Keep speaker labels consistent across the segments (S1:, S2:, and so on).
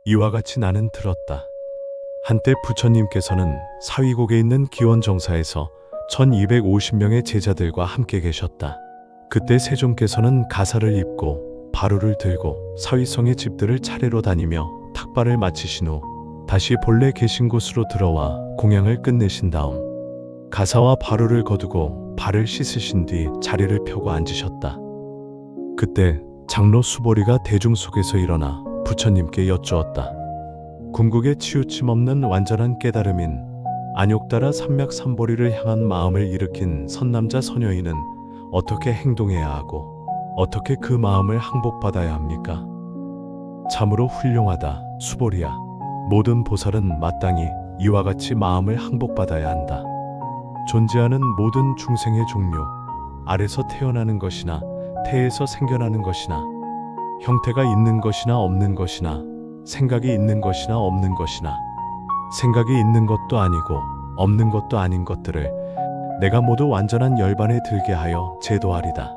S1: 이와 같이 나는 들었다. 한때 부처님께서는 사위곡에 있는 기원정사에서 1250명의 제자들과 함께 계셨다. 그때 세존께서는 가사를 입고 바루를 들고 사위성의 집들을 차례로 다니며 탁발을 마치신 후 다시 본래 계신 곳으로 들어와 공양을 끝내신 다음 가사와 바루를 거두고 발을 씻으신 뒤 자리를 펴고 앉으셨다. 그때 장로 수보리가 대중 속에서 일어나 부처님께 여쭈었다. 궁극에 치우침 없는 완전한 깨달음인 안욕따라 삼맥삼보리를 향한 마음을 일으킨 선남자 선여인은 어떻게 행동해야 하고 어떻게 그 마음을 항복받아야 합니까? 참으로 훌륭하다, 수보리야. 모든 보살은 마땅히 이와 같이 마음을 항복받아야 한다. 존재하는 모든 중생의 종류, 알에서 태어나는 것이나 태에서 생겨나는 것이나 형태가 있는 것이나 없는 것이나 생각이 있는 것이나 없는 것이나 생각이 있는 것도 아니고 없는 것도 아닌 것들을 내가 모두 완전한 열반에 들게 하여 제도하리다.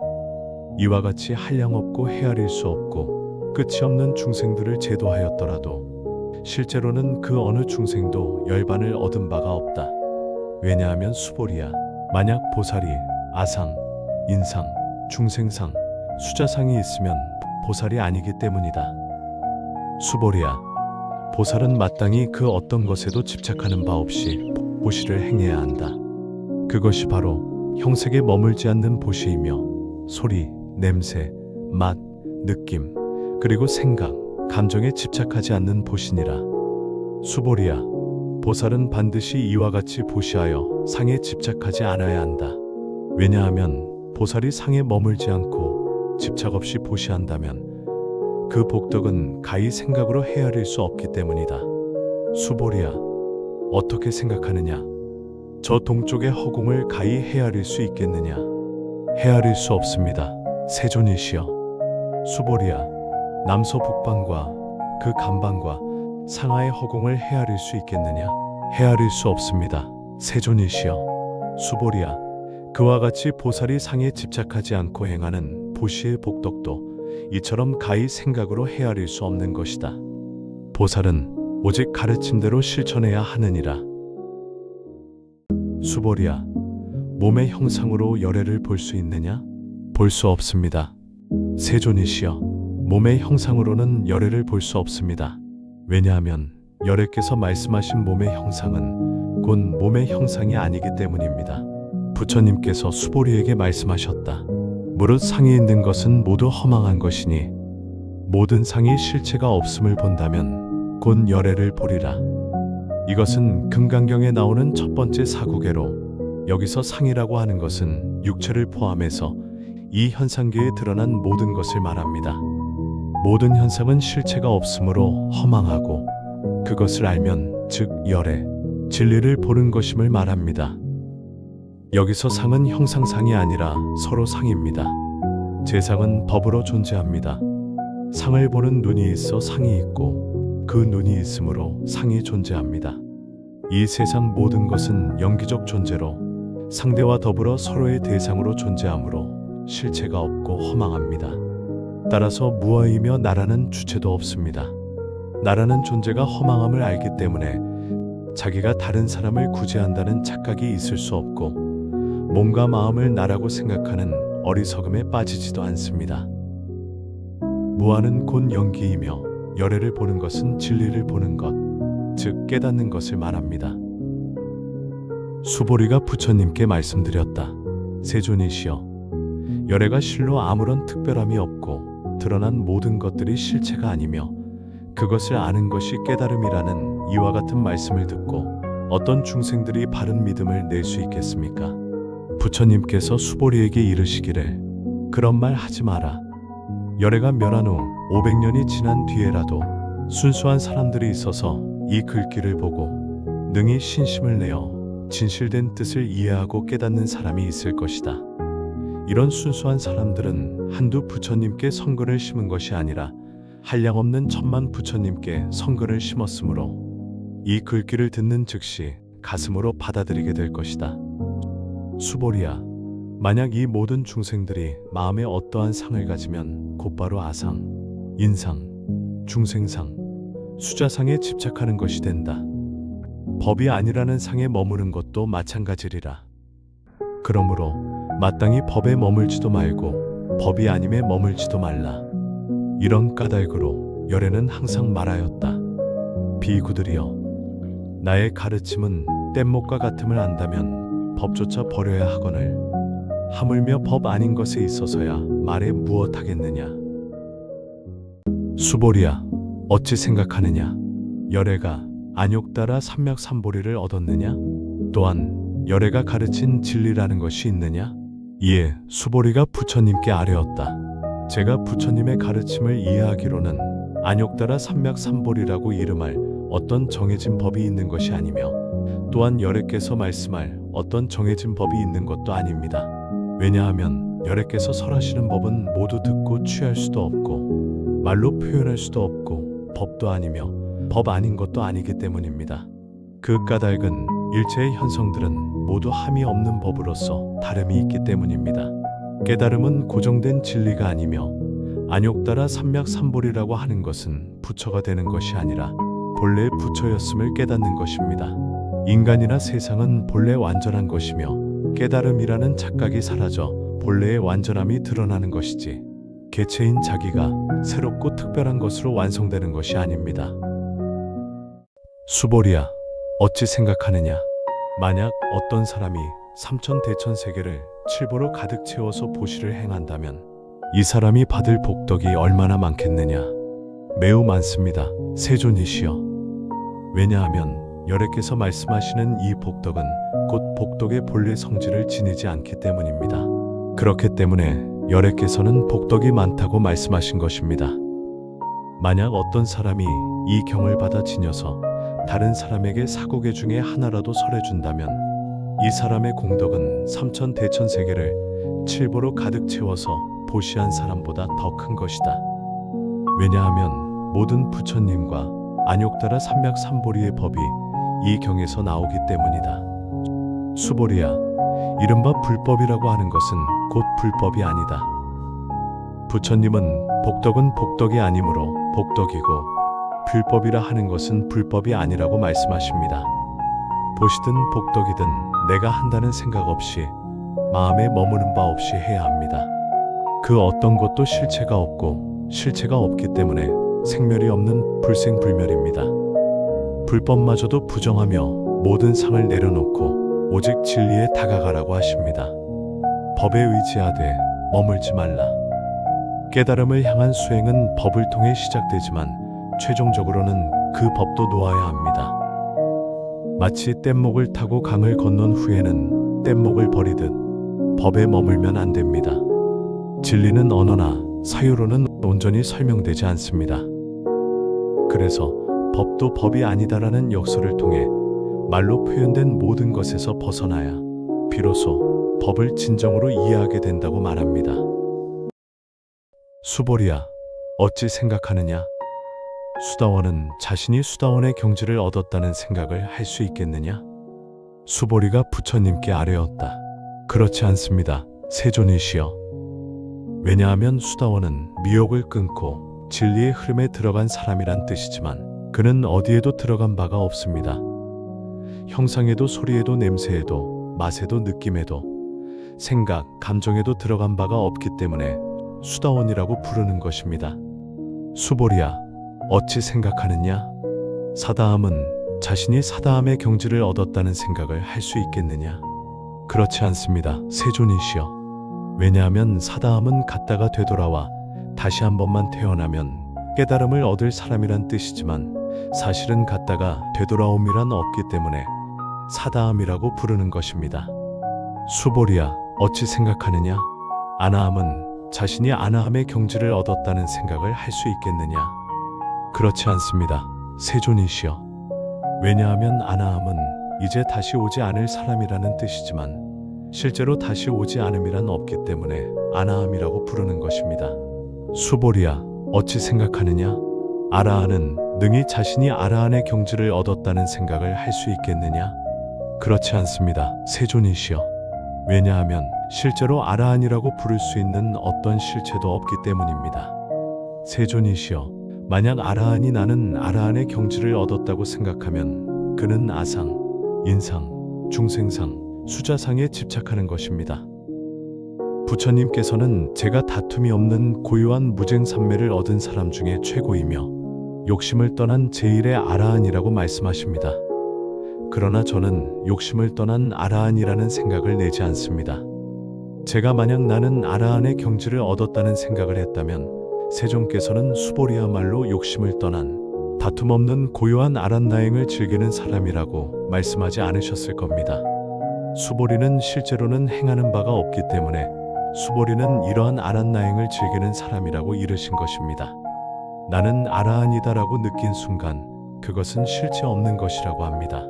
S1: 이와 같이 한량없고 헤아릴 수 없고 끝이 없는 중생들을 제도하였더라도 실제로는 그 어느 중생도 열반을 얻은 바가 없다. 왜냐하면 수보리야, 만약 보살이 아상, 인상, 중생상, 수자상이 있으면 보살이 아니기 때문이다. 수보리야, 보살은 마땅히 그 어떤 것에도 집착하는 바 없이 보시를 행해야 한다. 그것이 바로 형색에 머물지 않는 보시이며 소리, 냄새, 맛, 느낌, 그리고 생각, 감정에 집착하지 않는 보시니라. 수보리야, 보살은 반드시 이와 같이 보시하여 상에 집착하지 않아야 한다. 왜냐하면 보살이 상에 머물지 않고 집착 없이 보시한다면 그 복덕은 가히 생각으로 헤아릴 수 없기 때문이다. 수보리야, 어떻게 생각하느냐? 저 동쪽의 허공을 가히 헤아릴 수 있겠느냐? 헤아릴 수 없습니다. 세존이시여. 수보리야, 남서북방과 그 간방과 상하의 허공을 헤아릴 수 있겠느냐? 헤아릴 수 없습니다. 세존이시여. 수보리야, 그와 같이 보살이 상에 집착하지 않고 행하는 보시의 복덕도 이처럼 가히 생각으로 헤아릴 수 없는 것이다. 보살은 오직 가르침대로 실천해야 하느니라. 수보리야, 몸의 형상으로 열애를 볼 수 있느냐? 볼 수 없습니다. 세존이시여, 몸의 형상으로는 열애를 볼 수 없습니다. 왜냐하면 열애께서 말씀하신 몸의 형상은 곧 몸의 형상이 아니기 때문입니다. 부처님께서 수보리에게 말씀하셨다. 무릇 상에 있는 것은 모두 허망한 것이니 모든 상이 실체가 없음을 본다면 곧 열애를 보리라. 이것은 금강경에 나오는 첫 번째 사구계로 여기서 상이라고 하는 것은 육체를 포함해서 이 현상계에 드러난 모든 것을 말합니다. 모든 현상은 실체가 없으므로 허망하고 그것을 알면 즉 열애, 진리를 보는 것임을 말합니다. 여기서 상은 형상상이 아니라 서로 상입니다. 재상은 법으로 존재합니다. 상을 보는 눈이 있어 상이 있고 그 눈이 있으므로 상이 존재합니다. 이 세상 모든 것은 영기적 존재로 상대와 더불어 서로의 대상으로 존재하므로 실체가 없고 허망합니다. 따라서 무아이며 나라는 주체도 없습니다. 나라는 존재가 허망함을 알기 때문에 자기가 다른 사람을 구제한다는 착각이 있을 수 없고 몸과 마음을 나라고 생각하는 어리석음에 빠지지도 않습니다. 무아는 곧 영기이며 열애를 보는 것은 진리를 보는 것, 즉 깨닫는 것을 말합니다. 수보리가 부처님께 말씀드렸다. 세존이시여, 열애가 실로 아무런 특별함이 없고 드러난 모든 것들이 실체가 아니며 그것을 아는 것이 깨달음이라는 이와 같은 말씀을 듣고 어떤 중생들이 바른 믿음을 낼 수 있겠습니까? 부처님께서 수보리에게 이르시기를 그런 말 하지 마라. 열애가 멸한 후 500년이 지난 뒤에라도 순수한 사람들이 있어서 이 글귀를 보고 능히 신심을 내어 진실된 뜻을 이해하고 깨닫는 사람이 있을 것이다. 이런 순수한 사람들은 한두 부처님께 성근을 심은 것이 아니라 한량없는 천만 부처님께 성근을 심었으므로 이 글귀를 듣는 즉시 가슴으로 받아들이게 될 것이다. 수보리야, 만약 이 모든 중생들이 마음에 어떠한 상을 가지면 곧바로 아상, 인상, 중생상, 수자상에 집착하는 것이 된다. 법이 아니라는 상에 머무는 것도 마찬가지리라. 그러므로 마땅히 법에 머물지도 말고 법이 아님에 머물지도 말라. 이런 까닭으로 열애는 항상 말하였다. 비구들이여, 나의 가르침은 뗏목과 같음을 안다면 법조차 버려야 하거늘 하물며 법 아닌 것에 있어서야 말에 무엇하겠느냐. 수보리야, 어찌 생각하느냐. 열애가 안욕 따라 삼맥삼보리를 얻었느냐? 또한 열애가 가르친 진리라는 것이 있느냐? 이에 수보리가 부처님께 아뢰었다. 제가 부처님의 가르침을 이해하기로는 안욕 따라 삼맥삼보리라고 이름할 어떤 정해진 법이 있는 것이 아니며 또한 열애께서 말씀할 어떤 정해진 법이 있는 것도 아닙니다. 왜냐하면 열애께서 설하시는 법은 모두 듣고 취할 수도 없고 말로 표현할 수도 없고 법도 아니며 법 아닌 것도 아니기 때문입니다. 그 까닭은 일체의 현성들은 모두 함이 없는 법으로서 다름이 있기 때문입니다. 깨달음은 고정된 진리가 아니며 안욕 따라 삼맥삼보리라고 하는 것은 부처가 되는 것이 아니라 본래 부처였음을 깨닫는 것입니다. 인간이나 세상은 본래 완전한 것이며 깨달음이라는 착각이 사라져 본래의 완전함이 드러나는 것이지 개체인 자기가 새롭고 특별한 것으로 완성되는 것이 아닙니다. 수보리야, 어찌 생각하느냐. 만약 어떤 사람이 삼천대천세계를 칠보로 가득 채워서 보시를 행한다면 이 사람이 받을 복덕이 얼마나 많겠느냐. 매우 많습니다. 세존이시여. 왜냐하면 열애께서 말씀하시는 이 복덕은 곧 복덕의 본래 성질을 지니지 않기 때문입니다. 그렇기 때문에 열애께서는 복덕이 많다고 말씀하신 것입니다. 만약 어떤 사람이 이 경을 받아 지녀서 다른 사람에게 사고개 중에 하나라도 설해준다면 이 사람의 공덕은 삼천대천세계를 칠보로 가득 채워서 보시한 사람보다 더 큰 것이다. 왜냐하면 모든 부처님과 안욕 따라 삼맥삼보리의 법이 이 경에서 나오기 때문이다. 수보리야, 이른바 불법이라고 하는 것은 곧 불법이 아니다. 부처님은 복덕은 복덕이 아니므로 복덕이고 불법이라 하는 것은 불법이 아니라고 말씀하십니다. 보시든 복덕이든 내가 한다는 생각 없이 마음에 머무는 바 없이 해야 합니다. 그 어떤 것도 실체가 없고 실체가 없기 때문에 생멸이 없는 불생불멸입니다. 불법마저도 부정하며 모든 상을 내려놓고 오직 진리에 다가가라고 하십니다. 법에 의지하되 머물지 말라. 깨달음을 향한 수행은 법을 통해 시작되지만 최종적으로는 그 법도 놓아야 합니다. 마치 뗏목을 타고 강을 건넌 후에는 뗏목을 버리듯 법에 머물면 안 됩니다. 진리는 언어나 사유로는 온전히 설명되지 않습니다. 그래서 법도 법이 아니다라는 역설을 통해 말로 표현된 모든 것에서 벗어나야 비로소 법을 진정으로 이해하게 된다고 말합니다. 수보리야, 어찌 생각하느냐. 수다원은 자신이 수다원의 경지를 얻었다는 생각을 할 수 있겠느냐? 수보리가 부처님께 아뢰었다. 그렇지 않습니다. 세존이시여. 왜냐하면 수다원은 미혹을 끊고 진리의 흐름에 들어간 사람이란 뜻이지만 그는 어디에도 들어간 바가 없습니다. 형상에도 소리에도 냄새에도 맛에도 느낌에도 생각, 감정에도 들어간 바가 없기 때문에 수다원이라고 부르는 것입니다. 수보리야, 어찌 생각하느냐? 사다함은 자신이 사다함의 경지를 얻었다는 생각을 할 수 있겠느냐? 그렇지 않습니다. 세존이시여. 왜냐하면 사다함은 갔다가 되돌아와 다시 한 번만 태어나면 깨달음을 얻을 사람이란 뜻이지만 사실은 갔다가 되돌아옴이란 없기 때문에 사다함이라고 부르는 것입니다. 수보리야, 어찌 생각하느냐? 아나함은 자신이 아나함의 경지를 얻었다는 생각을 할 수 있겠느냐? 그렇지 않습니다. 세존이시여. 왜냐하면 아나함은 이제 다시 오지 않을 사람이라는 뜻이지만 실제로 다시 오지 않음이란 없기 때문에 아나함이라고 부르는 것입니다. 수보리야, 어찌 생각하느냐? 아라한은 능히 자신이 아라한의 경지를 얻었다는 생각을 할 수 있겠느냐? 그렇지 않습니다. 세존이시여. 왜냐하면 실제로 아라한이라고 부를 수 있는 어떤 실체도 없기 때문입니다. 세존이시여, 만약 아라한이 나는 아라한의 경지를 얻었다고 생각하면 그는 아상, 인상, 중생상, 수자상에 집착하는 것입니다. 부처님께서는 제가 다툼이 없는 고유한 무쟁삼매를 얻은 사람 중에 최고이며 욕심을 떠난 제1의 아라한이라고 말씀하십니다. 그러나 저는 욕심을 떠난 아라한이라는 생각을 내지 않습니다. 제가 만약 나는 아라한의 경지를 얻었다는 생각을 했다면 세존께서는 수보리야말로 욕심을 떠난 다툼 없는 고요한 아란나행을 즐기는 사람이라고 말씀하지 않으셨을 겁니다. 수보리는 실제로는 행하는 바가 없기 때문에 수보리는 이러한 아란나행을 즐기는 사람이라고 이르신 것입니다. 나는 아라한이다라고 느낀 순간 그것은 실체 없는 것이라고 합니다.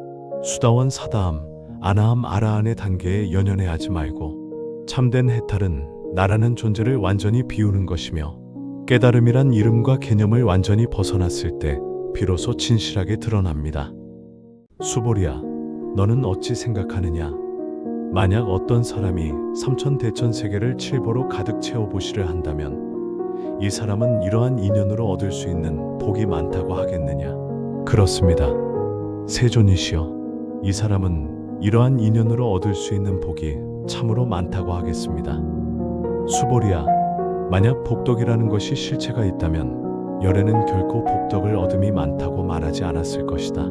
S1: 수다원 사다함, 아나함 아라한의 단계에 연연해하지 말고 참된 해탈은 나라는 존재를 완전히 비우는 것이며 깨달음이란 이름과 개념을 완전히 벗어났을 때 비로소 진실하게 드러납니다. 수보리야, 너는 어찌 생각하느냐? 만약 어떤 사람이 삼천대천세계를 칠보로 가득 채워보시를 한다면 이 사람은 이러한 인연으로 얻을 수 있는 복이 많다고 하겠느냐? 그렇습니다. 세존이시여, 이 사람은 이러한 인연으로 얻을 수 있는 복이 참으로 많다고 하겠습니다. 수보리야, 만약 복덕이라는 것이 실체가 있다면 열애는 결코 복덕을 얻음이 많다고 말하지 않았을 것이다.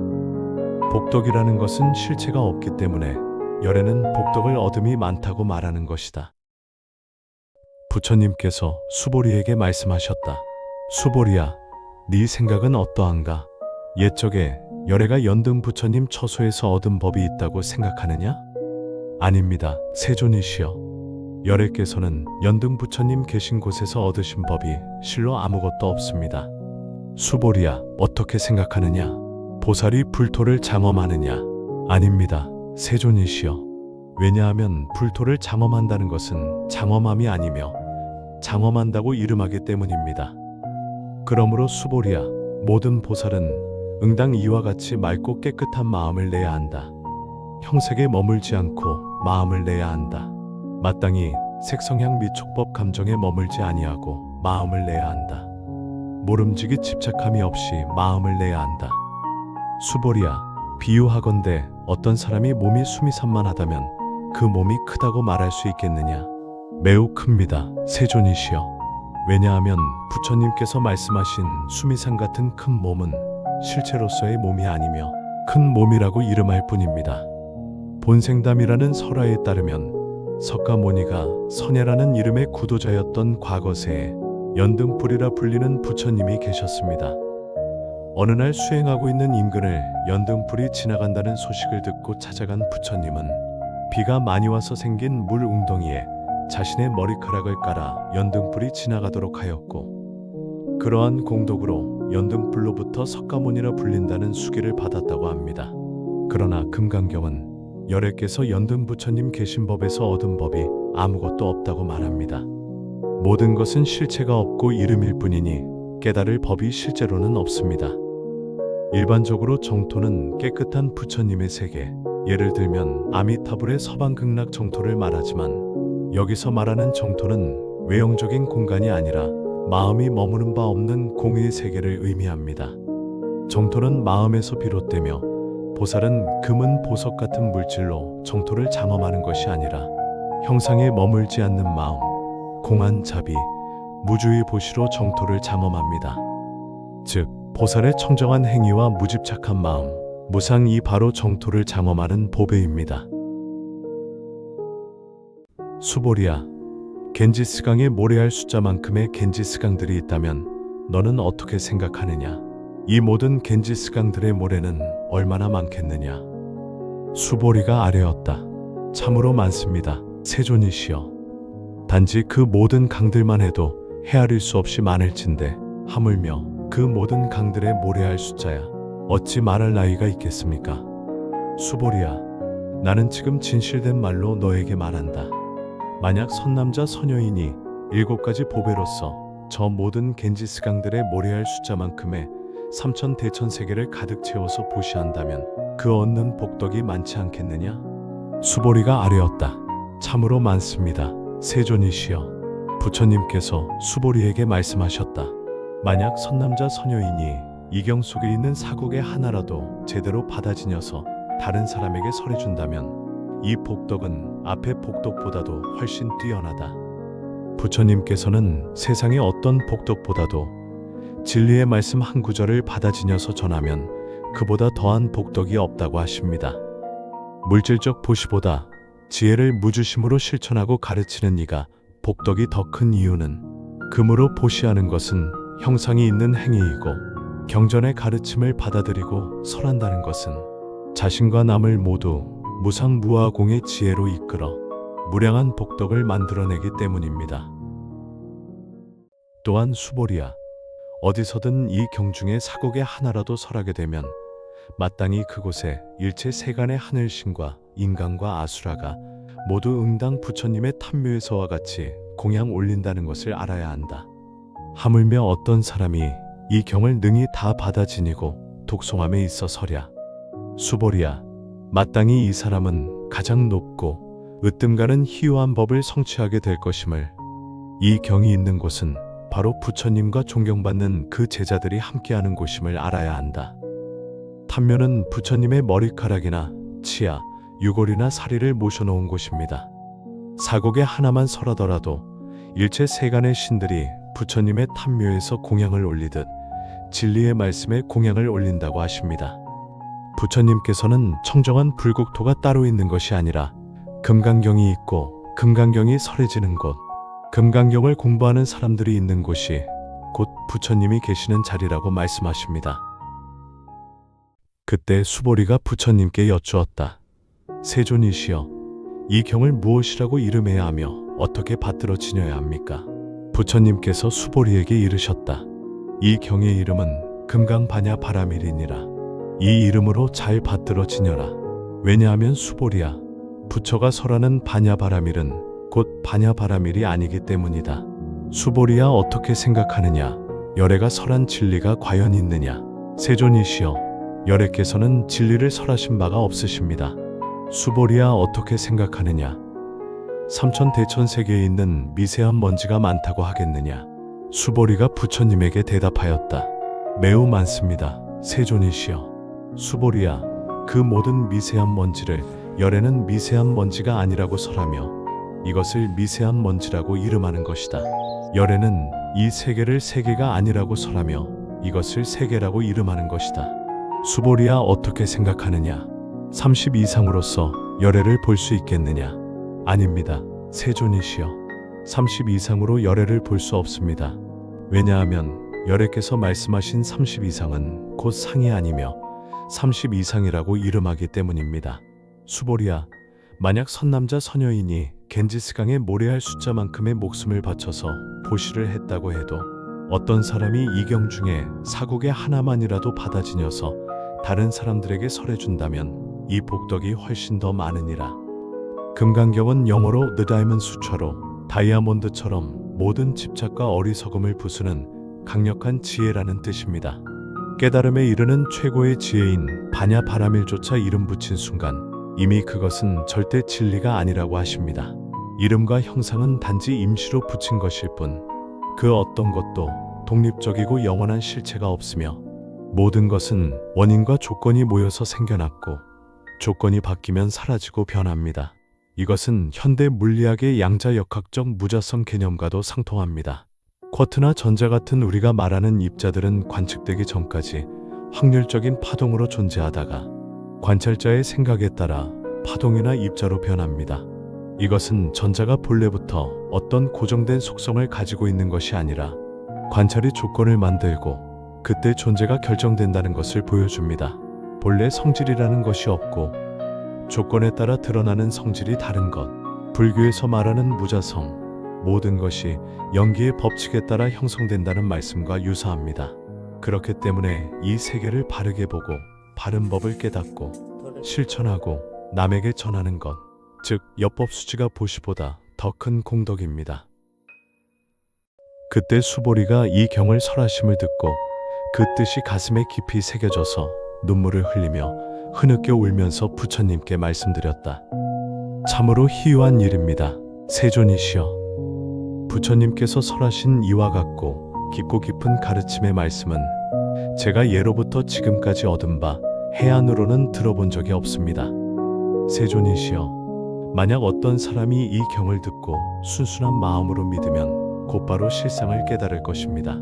S1: 복덕이라는 것은 실체가 없기 때문에 열애는 복덕을 얻음이 많다고 말하는 것이다. 부처님께서 수보리에게 말씀하셨다. 수보리야, 네 생각은 어떠한가? 옛적에 열애가 연등 부처님 처소에서 얻은 법이 있다고 생각하느냐? 아닙니다. 세존이시여, 열애께서는 연등 부처님 계신 곳에서 얻으신 법이 실로 아무것도 없습니다. 수보리야, 어떻게 생각하느냐? 보살이 불토를 장엄하느냐? 아닙니다. 세존이시여, 왜냐하면 불토를 장엄한다는 것은 장엄함이 아니며 장엄한다고 이름하기 때문입니다. 그러므로 수보리야, 모든 보살은 응당 이와 같이 맑고 깨끗한 마음을 내야 한다. 형색에 머물지 않고 마음을 내야 한다. 마땅히 색성향 및 촉법 감정에 머물지 아니하고 마음을 내야 한다. 모름지기 집착함이 없이 마음을 내야 한다. 수보리야, 비유하건대 어떤 사람이 몸이 수미산만하다면 그 몸이 크다고 말할 수 있겠느냐? 매우 큽니다. 세존이시여, 왜냐하면 부처님께서 말씀하신 수미산 같은 큰 몸은 실체로서의 몸이 아니며 큰 몸이라고 이름할 뿐입니다. 본생담이라는 설화에 따르면 석가모니가 선예라는 이름의 구도자였던 과거세에 연등불이라 불리는 부처님이 계셨습니다. 어느 날 수행하고 있는 인근을 연등불이 지나간다는 소식을 듣고 찾아간 부처님은 비가 많이 와서 생긴 물 웅덩이에 자신의 머리카락을 깔아 연등불이 지나가도록 하였고, 그러한 공덕으로 연등불로부터 석가모니라 불린다는 수기를 받았다고 합니다. 그러나 금강경은 열애께서 연등부처님 계신 법에서 얻은 법이 아무것도 없다고 말합니다. 모든 것은 실체가 없고 이름일 뿐이니 깨달을 법이 실제로는 없습니다. 일반적으로 정토는 깨끗한 부처님의 세계, 예를 들면 아미타불의 서방극락 정토를 말하지만 여기서 말하는 정토는 외형적인 공간이 아니라 마음이 머무는 바 없는 공의 세계를 의미합니다. 정토는 마음에서 비롯되며 보살은 금은 보석 같은 물질로 정토를 장엄하는 것이 아니라 형상에 머물지 않는 마음, 공한 자비, 무주의 보시로 정토를 장엄합니다. 즉 보살의 청정한 행위와 무집착한 마음, 무상이 바로 정토를 장엄하는 보배입니다. 수보리야, 겐지스강에 모래알 숫자만큼의 겐지스강들이 있다면 너는 어떻게 생각하느냐? 이 모든 겐지스강들의 모래는 얼마나 많겠느냐? 수보리가 아뢰었다. 참으로 많습니다. 세존이시여, 단지 그 모든 강들만 해도 헤아릴 수 없이 많을진데 하물며 그 모든 강들의 모래알 숫자야 어찌 말할 나위가 있겠습니까? 수보리야, 나는 지금 진실된 말로 너에게 말한다. 만약 선남자 선여인이 7가지 보배로서 저 모든 겐지스강들의 모래알 숫자만큼의 삼천대천세계를 가득 채워서 보시한다면 그 얻는 복덕이 많지 않겠느냐? 수보리가 아뢰었다. 참으로 많습니다. 세존이시여, 부처님께서 수보리에게 말씀하셨다. 만약 선남자 선여인이 이경 속에 있는 사곡의 하나라도 제대로 받아 지녀서 다른 사람에게 설해준다면 이 복덕은 앞의 복덕보다도 훨씬 뛰어나다. 부처님께서는 세상의 어떤 복덕보다도 진리의 말씀 한 구절을 받아 지녀서 전하면 그보다 더한 복덕이 없다고 하십니다. 물질적 보시보다 지혜를 무주심으로 실천하고 가르치는 이가 복덕이 더 큰 이유는 금으로 보시하는 것은 형상이 있는 행위이고 경전의 가르침을 받아들이고 설한다는 것은 자신과 남을 모두 무상무아공의 지혜로 이끌어 무량한 복덕을 만들어내기 때문입니다. 또한 수보리야, 어디서든 이 경중의 사곡의 하나라도 설하게 되면 마땅히 그곳에 일체 세간의 하늘신과 인간과 아수라가 모두 응당 부처님의 탐묘에서와 같이 공양 올린다는 것을 알아야 한다. 하물며 어떤 사람이 이 경을 능히 다 받아 지니고 독송함에 있어 서랴. 수보리야, 마땅히 이 사람은 가장 높고 으뜸가는 희유한 법을 성취하게 될 것임을, 이 경이 있는 곳은 바로 부처님과 존경받는 그 제자들이 함께하는 곳임을 알아야 한다. 탐묘는 부처님의 머리카락이나 치아, 유골이나 사리를 모셔놓은 곳입니다. 사곡에 하나만 설하더라도 일체 세간의 신들이 부처님의 탐묘에서 공양을 올리듯 진리의 말씀에 공양을 올린다고 하십니다. 부처님께서는 청정한 불국토가 따로 있는 것이 아니라 금강경이 있고 금강경이 설해지는 곳, 금강경을 공부하는 사람들이 있는 곳이 곧 부처님이 계시는 자리라고 말씀하십니다. 그때 수보리가 부처님께 여쭈었다. 세존이시여, 이 경을 무엇이라고 이름해야 하며 어떻게 받들어 지녀야 합니까? 부처님께서 수보리에게 이르셨다. 이 경의 이름은 금강반야바라밀이니라. 이 이름으로 잘 받들어 지녀라. 왜냐하면 수보리야, 부처가 설하는 반야바라밀은 곧 반야바라밀이 아니기 때문이다. 수보리야, 어떻게 생각하느냐? 열애가 설한 진리가 과연 있느냐? 세존이시여, 열애께서는 진리를 설하신 바가 없으십니다. 수보리야, 어떻게 생각하느냐? 삼천대천세계에 있는 미세한 먼지가 많다고 하겠느냐? 수보리가 부처님에게 대답하였다. 매우 많습니다. 세존이시여. 수보리야, 그 모든 미세한 먼지를 열애는 미세한 먼지가 아니라고 설하며 이것을 미세한 먼지라고 이름하는 것이다. 열애는 이 세계를 세계가 아니라고 설하며 이것을 세계라고 이름하는 것이다. 수보리야, 어떻게 생각하느냐? 30 이상으로서 열애를 볼 수 있겠느냐? 아닙니다. 세존이시여. 30 이상으로 열애를 볼 수 없습니다. 왜냐하면 열애께서 말씀하신 30 이상은 곧 상이 아니며 30 이상이라고 이름하기 때문입니다. 수보리야, 만약 선남자 선여인이 겐지스강에 모래알 숫자만큼의 목숨을 바쳐서 보시를 했다고 해도 어떤 사람이 이 경 중에 사곡의 하나만이라도 받아 지녀서 다른 사람들에게 설해준다면 이 복덕이 훨씬 더 많으니라. 금강경은 영어로 The Diamond 수처로 다이아몬드처럼 모든 집착과 어리석음을 부수는 강력한 지혜라는 뜻입니다. 깨달음에 이르는 최고의 지혜인 반야바라밀조차 이름 붙인 순간 이미 그것은 절대 진리가 아니라고 하십니다. 이름과 형상은 단지 임시로 붙인 것일 뿐 그 어떤 것도 독립적이고 영원한 실체가 없으며 모든 것은 원인과 조건이 모여서 생겨났고 조건이 바뀌면 사라지고 변합니다. 이것은 현대 물리학의 양자역학적 무자성 개념과도 상통합니다. 쿼트나 전자 같은 우리가 말하는 입자들은 관측되기 전까지 확률적인 파동으로 존재하다가 관찰자의 생각에 따라 파동이나 입자로 변합니다. 이것은 전자가 본래부터 어떤 고정된 속성을 가지고 있는 것이 아니라 관찰이 조건을 만들고 그때 존재가 결정된다는 것을 보여줍니다. 본래 성질이라는 것이 없고 조건에 따라 드러나는 성질이 다른 것, 불교에서 말하는 무자성, 모든 것이 연기의 법칙에 따라 형성된다는 말씀과 유사합니다. 그렇기 때문에 이 세계를 바르게 보고 바른 법을 깨닫고 실천하고 남에게 전하는 것, 즉 엽법수지가 보시보다 더 큰 공덕입니다. 그때 수보리가 이 경을 설하심을 듣고 그 뜻이 가슴에 깊이 새겨져서 눈물을 흘리며 흐느껴 울면서 부처님께 말씀드렸다. 참으로 희유한 일입니다. 세존이시여. 부처님께서 설하신 이와 같고 깊고 깊은 가르침의 말씀은 제가 예로부터 지금까지 얻은 바 해안으로는 들어본 적이 없습니다. 세존이시여, 만약 어떤 사람이 이 경을 듣고 순순한 마음으로 믿으면 곧바로 실상을 깨달을 것입니다.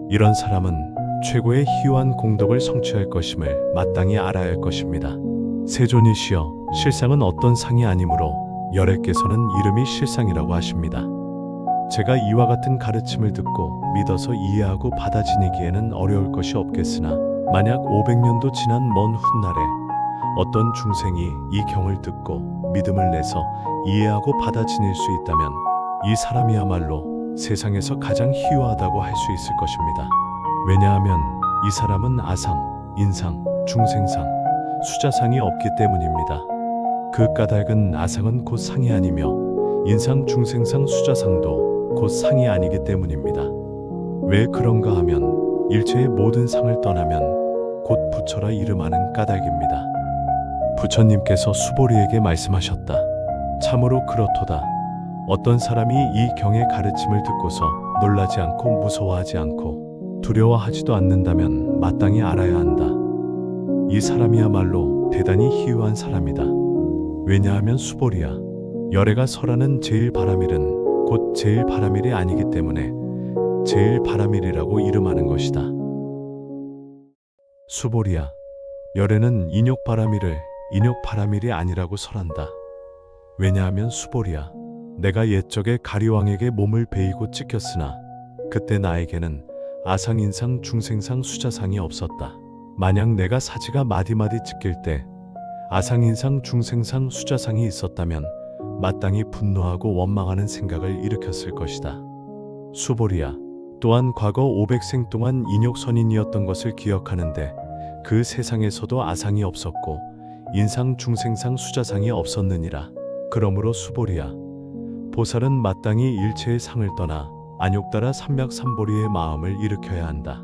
S1: 이런 사람은 최고의 희유한 공덕을 성취할 것임을 마땅히 알아야 할 것입니다. 세존이시여, 실상은 어떤 상이 아니므로 열애께서는 이름이 실상이라고 하십니다. 제가 이와 같은 가르침을 듣고 믿어서 이해하고 받아지니기에는 어려울 것이 없겠으나 만약 500년도 지난 먼 훗날에 어떤 중생이 이 경을 듣고 믿음을 내서 이해하고 받아지닐 수 있다면 이 사람이야말로 세상에서 가장 희유하다고 할 수 있을 것입니다. 왜냐하면 이 사람은 아상, 인상, 중생상, 수자상이 없기 때문입니다. 그 까닭은 아상은 곧 상이 아니며 인상, 중생상, 수자상도 곧 상이 아니기 때문입니다. 왜 그런가 하면 일체의 모든 상을 떠나면 곧 부처라 이름하는 까닭입니다. 부처님께서 수보리에게 말씀하셨다. 참으로 그렇도다. 어떤 사람이 이 경의 가르침을 듣고서 놀라지 않고 무서워하지 않고 두려워하지도 않는다면 마땅히 알아야 한다. 이 사람이야말로 대단히 희유한 사람이다. 왜냐하면 수보리야, 열애가 설하는 제일 바라밀은 곧 제일 바라밀이 아니기 때문에 제일 바라밀이라고 이름하는 것이다. 수보리야, 열애는 인욕 바라밀을 인욕 바라밀이 아니라고 설한다. 왜냐하면 수보리야, 내가 옛적에 가리왕에게 몸을 베이고 찢겼으나 그때 나에게는 아상, 인상, 중생상, 수자상이 없었다. 만약 내가 사지가 마디마디 찢길 때 아상, 인상, 중생상, 수자상이 있었다면 마땅히 분노하고 원망하는 생각을 일으켰을 것이다. 수보리야, 또한 과거 500생 동안 인욕선인이었던 것을 기억하는데 그 세상에서도 아상이 없었고 인상, 중생상, 수자상이 없었느니라. 그러므로 수보리야, 보살은 마땅히 일체의 상을 떠나 안욕따라 삼맥삼보리의 마음을 일으켜야 한다.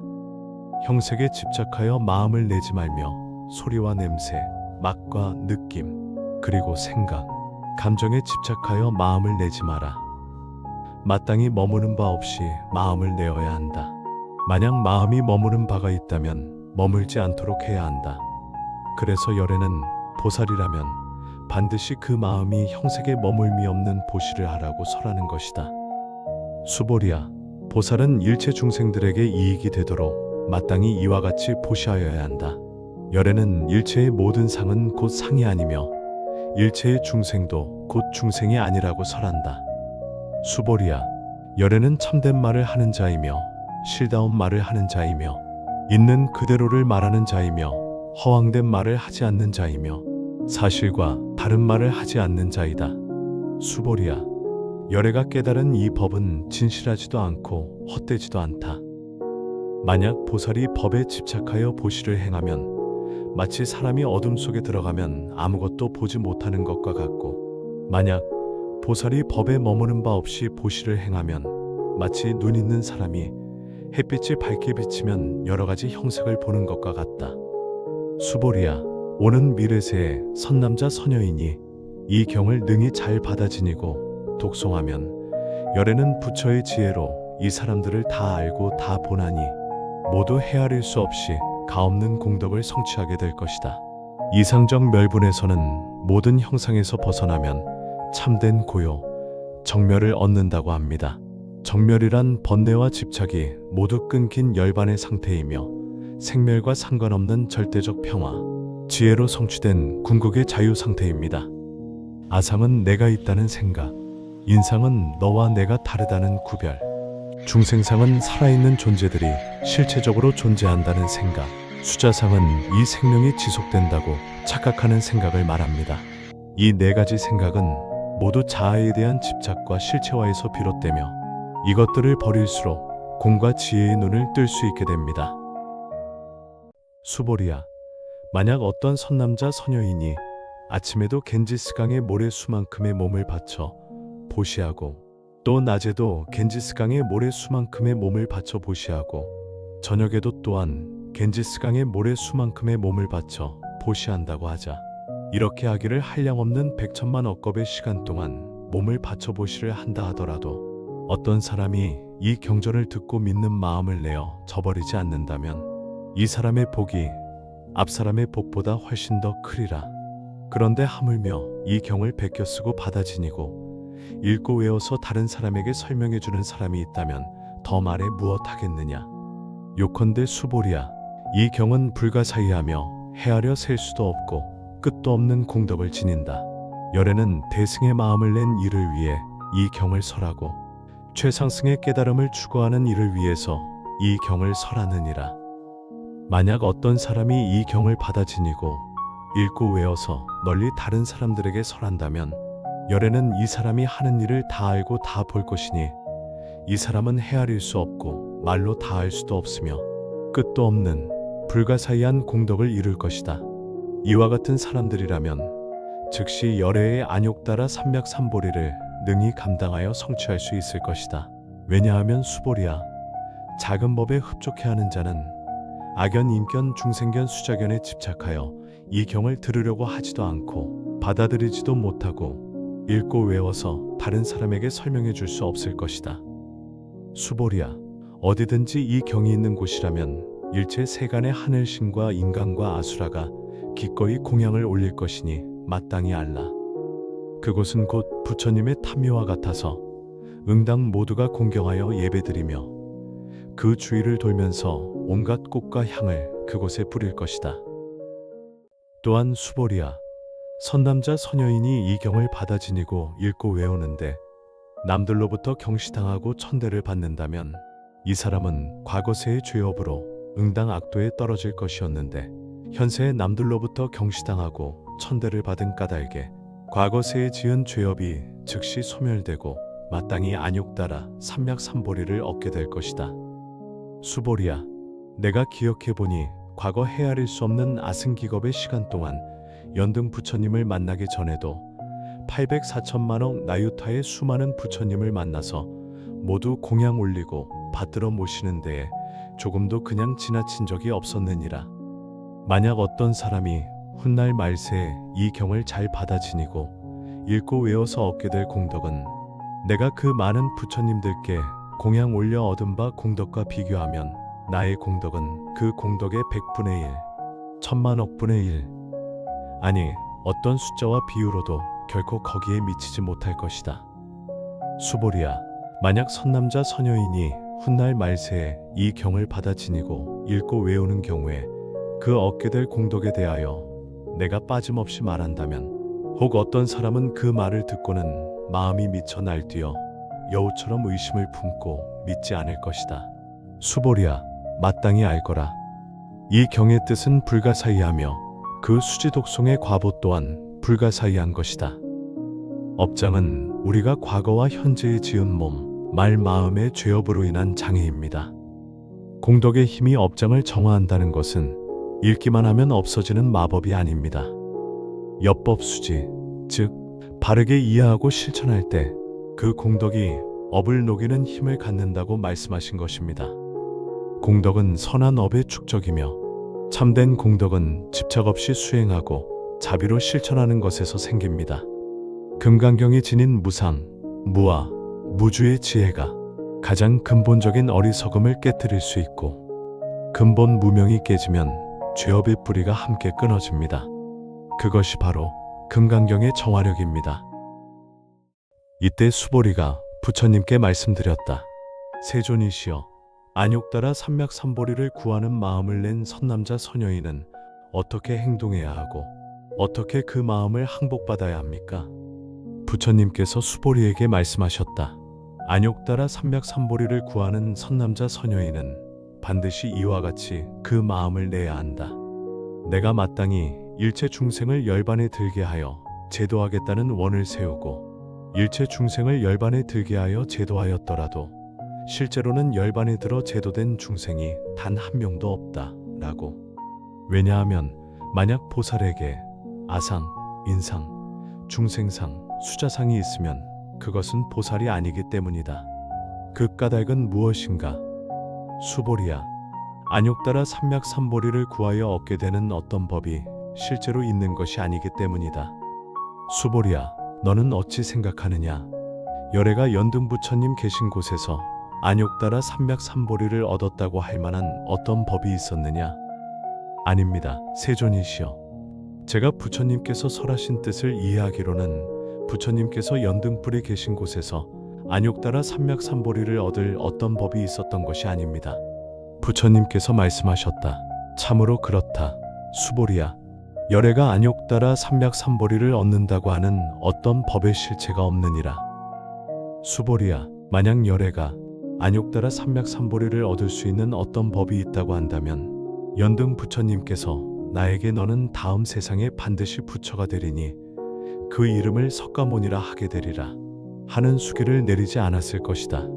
S1: 형색에 집착하여 마음을 내지 말며 소리와 냄새, 맛과 느낌, 그리고 생각, 감정에 집착하여 마음을 내지 마라. 마땅히 머무는 바 없이 마음을 내어야 한다. 만약 마음이 머무는 바가 있다면 머물지 않도록 해야 한다. 그래서 열애는 보살이라면 반드시 그 마음이 형색에 머물미 없는 보시를 하라고 설하는 것이다. 수보리야, 보살은 일체 중생들에게 이익이 되도록 마땅히 이와 같이 보시하여야 한다. 열애는 일체의 모든 상은 곧 상이 아니며 일체의 중생도 곧 중생이 아니라고 설한다. 수보리야, 열애는 참된 말을 하는 자이며 실다운 말을 하는 자이며 있는 그대로를 말하는 자이며 허황된 말을 하지 않는 자이며 사실과 다른 말을 하지 않는 자이다. 수보리야, 열애가 깨달은 이 법은 진실하지도 않고 헛되지도 않다. 만약 보살이 법에 집착하여 보시를 행하면 마치 사람이 어둠 속에 들어가면 아무것도 보지 못하는 것과 같고, 만약 보살이 법에 머무는 바 없이 보시를 행하면 마치 눈 있는 사람이 햇빛이 밝게 비치면 여러 가지 형색을 보는 것과 같다. 수보리야, 오는 미래세에 선남자 선여인이 이 경을 능히 잘 받아지니고 독송하면 열애는 부처의 지혜로 이 사람들을 다 알고 다 보나니 모두 헤아릴 수 없이 가없는 공덕을 성취하게 될 것이다. 이상적 멸분에서는 모든 형상에서 벗어나면 참된 고요, 정멸을 얻는다고 합니다. 정멸이란 번뇌와 집착이 모두 끊긴 열반의 상태이며 생멸과 상관없는 절대적 평화, 지혜로 성취된 궁극의 자유 상태입니다. 아상은 내가 있다는 생각, 인상은 너와 내가 다르다는 구별, 중생상은 살아있는 존재들이 실체적으로 존재한다는 생각, 수자상은 이 생명이 지속된다고 착각하는 생각을 말합니다. 이 네 가지 생각은 모두 자아에 대한 집착과 실체화에서 비롯되며 이것들을 버릴수록 공과 지혜의 눈을 뜰 수 있게 됩니다. 수보리야, 만약 어떤 선남자 선여인이 아침에도 겐지스강의 모래수만큼의 몸을 바쳐 보시하고 또 낮에도 겐지스강의 모래수만큼의 몸을 바쳐 보시하고 저녁에도 또한 겐지스강의 모래수만큼의 몸을 바쳐 보시한다고 하자, 이렇게 하기를 한량없는 백천만 억겁의 시간 동안 몸을 바쳐 보시를 한다 하더라도 어떤 사람이 이 경전을 듣고 믿는 마음을 내어 저버리지 않는다면 이 사람의 복이 앞 사람의 복보다 훨씬 더 크리라. 그런데 하물며 이 경을 베껴 쓰고 받아 지니고 읽고 외워서 다른 사람에게 설명해 주는 사람이 있다면 더 말해 무엇 하겠느냐. 요컨대 수보리야, 이 경은 불가사의하며 헤아려 셀 수도 없고 끝도 없는 공덕을 지닌다. 열애는 대승의 마음을 낸 이를 위해 이 경을 설하고 최상승의 깨달음을 추구하는 이를 위해서 이 경을 설하느니라. 만약 어떤 사람이 이 경을 받아 지니고 읽고 외워서 널리 다른 사람들에게 설한다면 열애는 이 사람이 하는 일을 다 알고 다 볼 것이니 이 사람은 헤아릴 수 없고 말로 다 할 수도 없으며 끝도 없는 불가사의한 공덕을 이룰 것이다. 이와 같은 사람들이라면 즉시 열애의 안욕따라 삼맥삼보리를 능히 감당하여 성취할 수 있을 것이다. 왜냐하면 수보리야, 작은 법에 흡족해하는 자는 악견, 인견, 중생견, 수자견에 집착하여 이 경을 들으려고 하지도 않고 받아들이지도 못하고 읽고 외워서 다른 사람에게 설명해 줄 수 없을 것이다. 수보리야, 어디든지 이 경이 있는 곳이라면 일체 세간의 하늘신과 인간과 아수라가 기꺼이 공양을 올릴 것이니 마땅히 알라. 그곳은 곧 부처님의 탐묘와 같아서 응당 모두가 공경하여 예배드리며 그 주위를 돌면서 온갖 꽃과 향을 그곳에 뿌릴 것이다. 또한 수보리야, 선남자 선여인이 이 경을 받아 지니고 읽고 외우는데 남들로부터 경시당하고 천대를 받는다면 이 사람은 과거세의 죄업으로 응당 악도에 떨어질 것이었는데 현세의 남들로부터 경시당하고 천대를 받은 까닭에 과거세에 지은 죄업이 즉시 소멸되고 마땅히 안욕따라 삼맥삼보리를 얻게 될 것이다. 수보리야, 내가 기억해보니 과거 헤아릴 수 없는 아승기겁의 시간 동안 연등 부처님을 만나기 전에도 804천만억 나유타의 수많은 부처님을 만나서 모두 공양 올리고 받들어 모시는 데에 조금도 그냥 지나친 적이 없었느니라. 만약 어떤 사람이 훗날 말세에 이 경을 잘 받아 지니고 읽고 외워서 얻게 될 공덕은 내가 그 많은 부처님들께 공양 올려 얻은 바 공덕과 비교하면 나의 공덕은 그 공덕의 100분의 1, 천만억분의 1, 아니 어떤 숫자와 비유로도 결코 거기에 미치지 못할 것이다. 수보리야, 만약 선남자 선여인이 훗날 말세에 이 경을 받아 지니고 읽고 외우는 경우에 그 얻게 될 공덕에 대하여 내가 빠짐없이 말한다면 혹 어떤 사람은 그 말을 듣고는 마음이 미쳐 날뛰어 여우처럼 의심을 품고 믿지 않을 것이다. 수보리야, 마땅히 알거라. 이 경의 뜻은 불가사의하며 그 수지독송의 과보 또한 불가사의한 것이다. 업장은 우리가 과거와 현재에 지은 몸, 말, 마음의 죄업으로 인한 장애입니다. 공덕의 힘이 업장을 정화한다는 것은 읽기만 하면 없어지는 마법이 아닙니다. 엽법수지, 즉 바르게 이해하고 실천할 때 그 공덕이 업을 녹이는 힘을 갖는다고 말씀하신 것입니다. 공덕은 선한 업의 축적이며 참된 공덕은 집착 없이 수행하고 자비로 실천하는 것에서 생깁니다. 금강경이 지닌 무상, 무아, 무주의 지혜가 가장 근본적인 어리석음을 깨뜨릴 수 있고 근본 무명이 깨지면 죄업의 뿌리가 함께 끊어집니다. 그것이 바로 금강경의 정화력입니다. 이때 수보리가 부처님께 말씀드렸다. 세존이시여, 안욕따라 삼맥삼보리를 구하는 마음을 낸 선남자 선여인은 어떻게 행동해야 하고 어떻게 그 마음을 항복받아야 합니까? 부처님께서 수보리에게 말씀하셨다. 안욕따라 삼맥삼보리를 구하는 선남자 선여인은 반드시 이와 같이 그 마음을 내야 한다. 내가 마땅히 일체 중생을 열반에 들게 하여 제도하겠다는 원을 세우고 일체 중생을 열반에 들게 하여 제도하였더라도 실제로는 열반에 들어 제도된 중생이 단 한 명도 없다 라고. 왜냐하면 만약 보살에게 아상, 인상, 중생상, 수자상이 있으면 그것은 보살이 아니기 때문이다. 그 까닭은 무엇인가? 수보리야, 안욕따라 삼맥삼보리를 구하여 얻게 되는 어떤 법이 실제로 있는 것이 아니기 때문이다. 수보리야, 너는 어찌 생각하느냐? 열애가 연등 부처님 계신 곳에서 안욕따라 삼맥삼보리를 얻었다고 할 만한 어떤 법이 있었느냐? 아닙니다. 세존이시여. 제가 부처님께서 설하신 뜻을 이해하기로는 부처님께서 연등불에 계신 곳에서 안욕따라 삼맥삼보리를 얻을 어떤 법이 있었던 것이 아닙니다. 부처님께서 말씀하셨다. 참으로 그렇다. 수보리야. 열애가 안욕따라 삼맥삼보리를 얻는다고 하는 어떤 법의 실체가 없느니라. 수보리야. 만약 열애가 안욕따라 삼맥삼보리를 얻을 수 있는 어떤 법이 있다고 한다면 연등 부처님께서 나에게 너는 다음 세상에 반드시 부처가 되리니 그 이름을 석가모니라 하게 되리라 하는 수기를 내리지 않았을 것이다.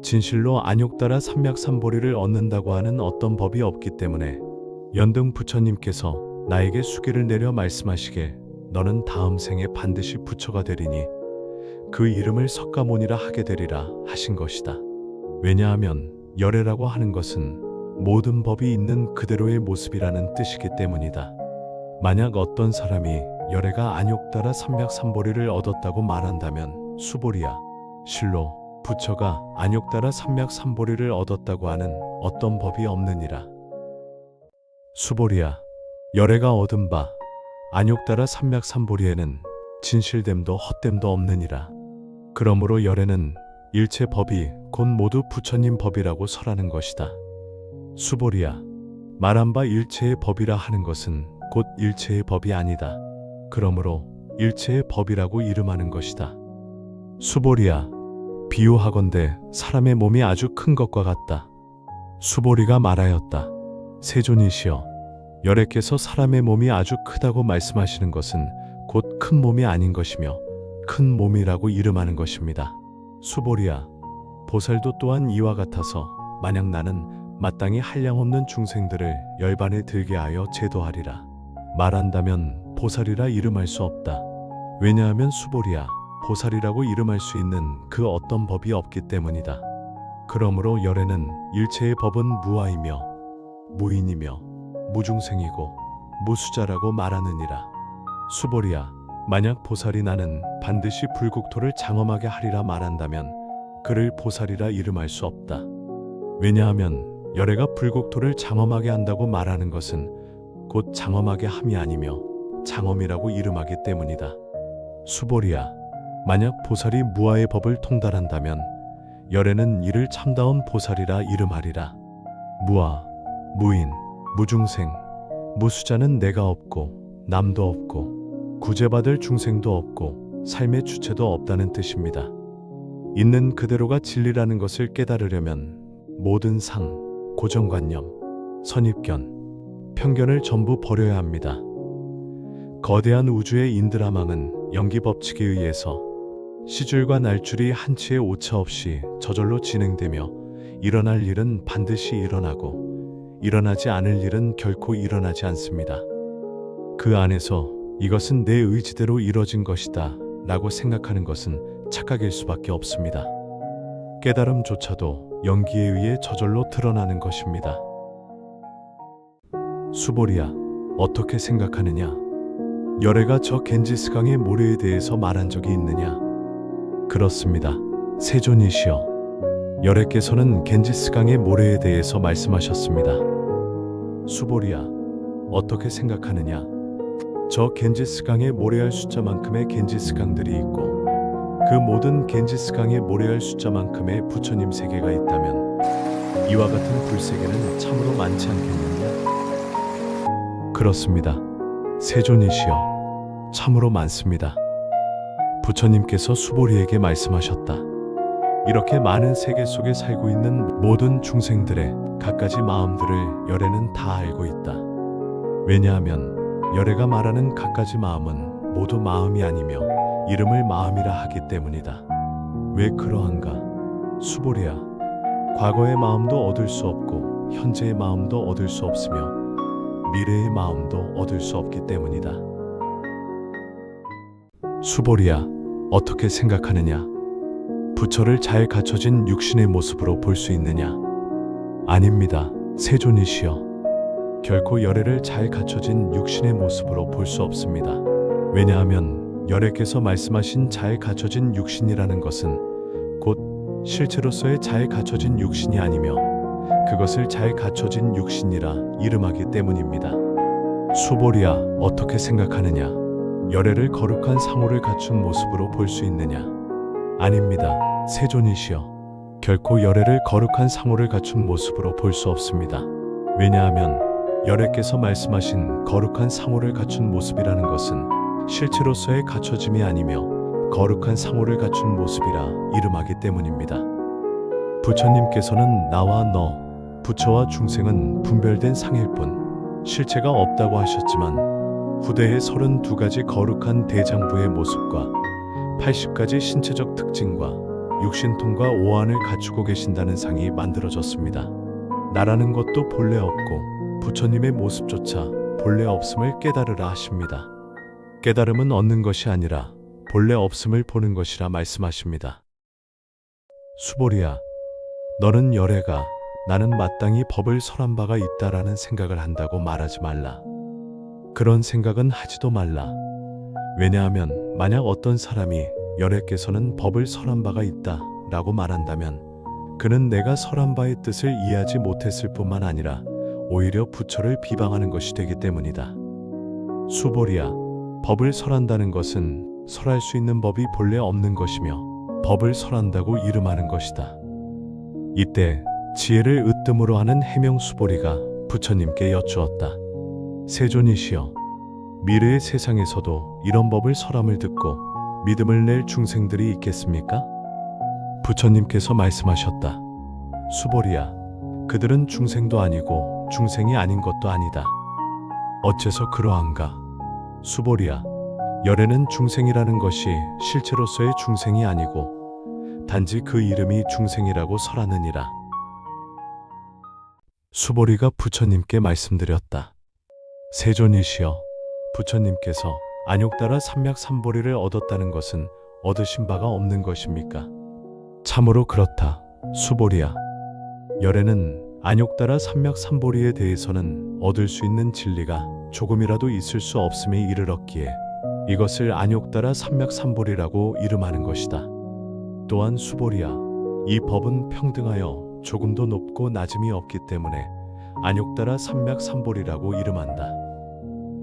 S1: 진실로 안욕따라 삼맥삼보리를 얻는다고 하는 어떤 법이 없기 때문에 연등 부처님께서 나에게 수기를 내려 말씀하시길 너는 다음 생에 반드시 부처가 되리니 그 이름을 석가모니라 하게 되리라 하신 것이다. 왜냐하면 열애라고 하는 것은 모든 법이 있는 그대로의 모습이라는 뜻이기 때문이다. 만약 어떤 사람이 열애가 안욕따라 삼맥삼보리를 얻었다고 말한다면 수보리야. 실로 부처가 안욕따라 삼맥삼보리를 얻었다고 하는 어떤 법이 없느니라. 수보리야. 열애가 얻은 바 안욕따라 삼맥삼보리에는 진실됨도 헛됨도 없느니라. 그러므로 열애는 일체 법이 곧 모두 부처님 법이라고 설하는 것이다. 수보리야. 말한 바 일체의 법이라 하는 것은 곧 일체의 법이 아니다. 그러므로 일체의 법이라고 이름하는 것이다. 수보리야. 비유하건대 사람의 몸이 아주 큰 것과 같다. 수보리가 말하였다. 세존이시여. 열애께서 사람의 몸이 아주 크다고 말씀하시는 것은 곧 큰 몸이 아닌 것이며 큰 몸이라고 이름하는 것입니다. 수보리야. 보살도 또한 이와 같아서 만약 나는 마땅히 한량없는 중생들을 열반에 들게 하여 제도하리라 말한다면 보살이라 이름할 수 없다. 왜냐하면 수보리야. 보살이라고 이름할 수 있는 그 어떤 법이 없기 때문이다. 그러므로 열애는 일체의 법은 무아이며 무인이며 무중생이고 무수자라고 말하느니라. 수보리야. 만약 보살이 나는 반드시 불국토를 장엄하게 하리라 말한다면 그를 보살이라 이름할 수 없다. 왜냐하면 열애가 불국토를 장엄하게 한다고 말하는 것은 곧 장엄하게 함이 아니며 장엄이라고 이름하기 때문이다. 수보리야. 만약 보살이 무아의 법을 통달한다면 열애는 이를 참다운 보살이라 이름하리라. 무아, 무인, 무중생, 무수자는 내가 없고 남도 없고 구제받을 중생도 없고 삶의 주체도 없다는 뜻입니다. 있는 그대로가 진리라는 것을 깨달으려면 모든 상, 고정관념, 선입견, 편견을 전부 버려야 합니다. 거대한 우주의 인드라망은 연기법칙에 의해서 시줄과 날줄이 한치의 오차 없이 저절로 진행되며 일어날 일은 반드시 일어나고 일어나지 않을 일은 결코 일어나지 않습니다. 그 안에서 이것은 내 의지대로 이뤄진 것이다 라고 생각하는 것은 착각일 수밖에 없습니다. 깨달음조차도 연기에 의해 저절로 드러나는 것입니다. 수보리야. 어떻게 생각하느냐? 열애가 저 겐지스강의 모래에 대해서 말한 적이 있느냐? 그렇습니다. 세존이시여. 열애께서는 겐지스강의 모래에 대해서 말씀하셨습니다. 수보리야. 어떻게 생각하느냐? 저 겐지스강의 모래알 숫자만큼의 겐지스강들이 있고 그 모든 겐지스강의 모래알 숫자만큼의 부처님 세계가 있다면 이와 같은 불세계는 참으로 많지 않겠느냐? 그렇습니다. 세존이시여. 참으로 많습니다. 부처님께서 수보리에게 말씀하셨다. 이렇게 많은 세계 속에 살고 있는 모든 중생들의 갖가지 마음들을 열애는 다 알고 있다. 왜냐하면 열애가 말하는 갖가지 마음은 모두 마음이 아니며 이름을 마음이라 하기 때문이다. 왜 그러한가? 수보리야. 과거의 마음도 얻을 수 없고 현재의 마음도 얻을 수 없으며 미래의 마음도 얻을 수 없기 때문이다. 수보리야. 어떻게 생각하느냐? 부처를 잘 갖춰진 육신의 모습으로 볼 수 있느냐? 아닙니다. 세존이시여. 결코 열애를 잘 갖춰진 육신의 모습으로 볼 수 없습니다. 왜냐하면 열애께서 말씀하신 잘 갖춰진 육신이라는 것은 곧 실체로서의 잘 갖춰진 육신이 아니며 그것을 잘 갖춰진 육신이라 이름하기 때문입니다. 수보리야, 어떻게 생각하느냐? 열애를 거룩한 상호를 갖춘 모습으로 볼 수 있느냐? 아닙니다. 세존이시여, 결코 열애를 거룩한 상호를 갖춘 모습으로 볼 수 없습니다. 왜냐하면 열애께서 말씀하신 거룩한 상호를 갖춘 모습이라는 것은 실체로서의 갖춰짐이 아니며 거룩한 상호를 갖춘 모습이라 이름하기 때문입니다. 부처님께서는 나와 너, 부처와 중생은 분별된 상일 뿐 실체가 없다고 하셨지만 후대에 32가지 거룩한 대장부의 모습과 80가지 신체적 특징과 육신통과 오한을 갖추고 계신다는 상이 만들어졌습니다. 나라는 것도 본래 없고 부처님의 모습조차 본래 없음을 깨달으라 하십니다. 깨달음은 얻는 것이 아니라 본래 없음을 보는 것이라 말씀하십니다. 수보리야, 너는 열애가 나는 마땅히 법을 설한 바가 있다라는 생각을 한다고 말하지 말라. 그런 생각은 하지도 말라. 왜냐하면 만약 어떤 사람이 열애께서는 법을 설한 바가 있다 라고 말한다면 그는 내가 설한 바의 뜻을 이해하지 못했을 뿐만 아니라 오히려 부처를 비방하는 것이 되기 때문이다. 수보리야, 법을 설한다는 것은 설할 수 있는 법이 본래 없는 것이며 법을 설한다고 이름하는 것이다. 이때 지혜를 으뜸으로 하는 해명수보리가 부처님께 여쭈었다. 세존이시여, 미래의 세상에서도 이런 법을 설함을 듣고 믿음을 낼 중생들이 있겠습니까? 부처님께서 말씀하셨다. 수보리야, 그들은 중생도 아니고 중생이 아닌 것도 아니다. 어째서 그러한가? 수보리야, 열애는 중생이라는 것이 실체로서의 중생이 아니고 단지 그 이름이 중생이라고 설하느니라. 수보리가 부처님께 말씀드렸다. 세존이시여, 부처님께서 안욕따라 삼맥삼보리를 얻었다는 것은 얻으신 바가 없는 것입니까? 참으로 그렇다. 수보리야, 열애는 안욕따라 삼맥삼보리에 대해서는 얻을 수 있는 진리가 조금이라도 있을 수 없음에 이르렀기에 이것을 안욕따라 삼맥삼보리라고 이름하는 것이다. 또한 수보리야, 이 법은 평등하여 조금도 높고 낮음이 없기 때문에 안욕따라 삼맥삼보리라고 이름한다.